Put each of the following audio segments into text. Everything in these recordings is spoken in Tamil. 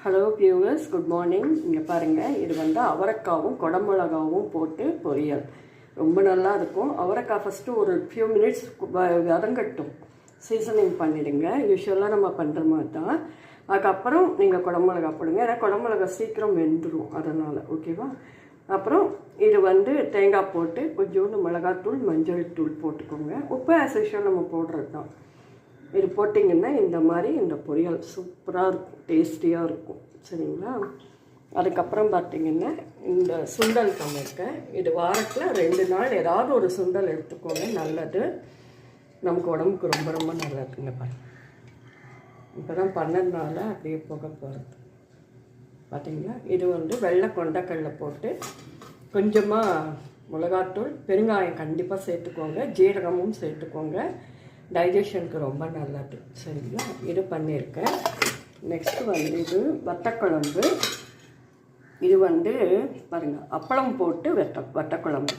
Hello viewers, good morning. இங்கே பாருங்கள், இது வந்து அவரைக்காவும் குடமிளகாவும் போட்டு பொரியல் ரொம்ப நல்லா இருக்கும். அவரைக்காய் ஃபஸ்ட்டு ஒரு ஃபியூ மினிட்ஸ் வதங்கட்டும், சீசனிங் பண்ணிவிடுங்க. யூஸ்வலாக நம்ம பண்ணுற மாதிரி தான். அதுக்கப்புறம் நீங்கள் குடமிளகா போடுங்க, ஏன்னா குடமிளகா சீக்கிரம் வெந்துடும், அதனால். ஓகேவா? அப்புறம் இது வந்து தேங்காய் போட்டு கொஞ்சோண்டு மிளகாத்தூள், மஞ்சள் தூள் போட்டுக்கோங்க. உப்பு ஆஸ் யூஷுவல் நம்ம போடுறது தான். இது போட்டிங்கன்னா இந்த மாதிரி இந்த பொரியல் சூப்பராக இருக்கும், டேஸ்டியாக இருக்கும். சரிங்களா? அதுக்கப்புறம் பார்த்திங்கன்னா இந்த சுண்டல் பண்ணியிருக்கேன். இது வாரத்தில் 2 நாள் ஏதாவது ஒரு சுண்டல் எடுத்துக்கோங்க, நல்லது. நமக்கு உடம்புக்கு ரொம்ப ரொம்ப நல்லதுங்க. பாருங்கள், இப்போ தான் பண்ணதுனால அப்படியே போக போகிறது. பார்த்திங்களா? இது வந்து வெள்ளை கொண்டக்கடலை போட்டு கொஞ்சமாக மிளகாத்தூள், பெருங்காயம் கண்டிப்பாக சேர்த்துக்கோங்க, ஜீரகமும் சேர்த்துக்கோங்க. டைஜஷனுக்கு ரொம்ப நல்லது. சரிங்களா? இது பண்ணியிருக்கேன். நெக்ஸ்ட்டு வந்து இது வத்தக்குழம்பு. இது வந்து பாருங்கள், அப்பளம் போட்டு வத்தக்குழம்பு.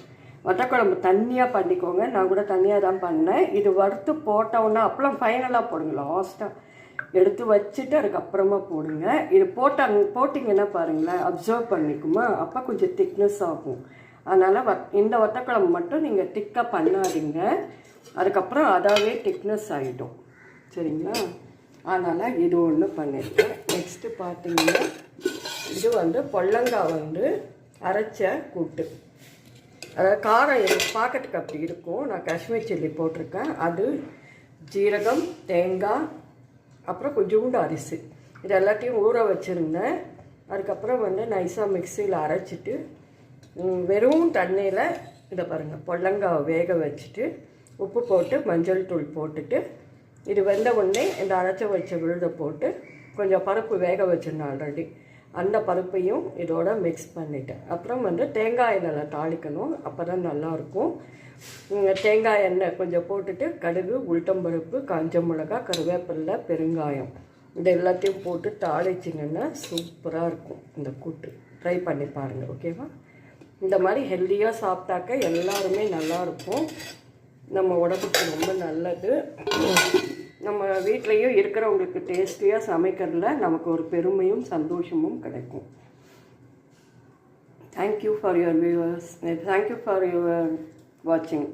வத்தக்குழம்பு தண்ணியாக பண்ணிக்கோங்க. நான் கூட தண்ணியாக தான் பண்ணேன். இது வறுத்து போட்டோன்னா அப்பளம் ஃபைனலாக போடுங்க, லாஸ்ட்டாக எடுத்து வச்சுட்டு அதுக்கப்புறமா போடுங்க. இது போட்டிங்கன்னா பாருங்களேன், அப்சர்வ் பண்ணிக்குமா, அப்போ கொஞ்சம் திக்னஸ் ஆகும். அதனால் இந்த வத்தக்குழம்பு மட்டும் நீங்கள் திக்காக பண்ணாதீங்க, அதுக்கப்புறம் அதாவே திக்னஸ் ஆகிடும். சரிங்களா? அதனால் இது ஒன்று பண்ணியிருக்கேன். நெக்ஸ்ட்டு பார்த்திங்கன்னா இது வந்து பொல்லங்காய் வந்து அரைச்ச கூட்டு. அதாவது காரம் எனக்கு பார்க்கறதுக்கு அப்படி இருக்கும். நான் காஷ்மீர் சில்லி போட்டிருக்கேன். அது ஜீரகம், தேங்காய், அப்புறம் கொஞ்சோண்டு அரிசி, இது எல்லாத்தையும் ஊற வச்சுருந்தேன். அதுக்கப்புறம் வந்து நைஸாக மிக்சியில் அரைச்சிட்டு வெறும் தண்ணியில் இதை பாருங்கள், பொல்லங்காவை வேக வச்சுட்டு உப்பு போட்டு மஞ்சள் தூள் போட்டுட்டு இது வெந்த உடனே இந்த அரைச்ச வச்ச விழுதை போட்டு கொஞ்சம் பருப்பு வேக வச்சிருந்தேன் ஆல்ரெடி, அந்த பருப்பையும் இதோட மிக்ஸ் பண்ணிவிட்டேன். அப்புறம் வந்து தேங்காய் எண்ணெய் தாளிக்கணும், அப்போ தான் நல்லாயிருக்கும். தேங்காய் எண்ணெய் கொஞ்சம் போட்டுட்டு கடுகு, உளுத்தம்பருப்பு, காஞ்ச மிளகா, கருவேப்பிலை, பெருங்காயம், இது எல்லாத்தையும் போட்டு தாளிச்சிங்கன்னா சூப்பராக இருக்கும் இந்த கூட்டு. ட்ரை பண்ணி பாருங்கள். ஓகேவா? இந்த மாதிரி ஹெல்த்தியாக சாப்பிட்டாக்க எல்லாருமே நல்லாயிருக்கும், நம்ம உடம்புக்கு ரொம்ப நல்லது. நம்ம வீட்லேயும் இருக்கிறவங்களுக்கு டேஸ்டியாக சமைக்கிறதுல நமக்கு ஒரு பெருமையும் சந்தோஷமும் கிடைக்கும். Thank you for your viewers. Thank you for your வாட்சிங்.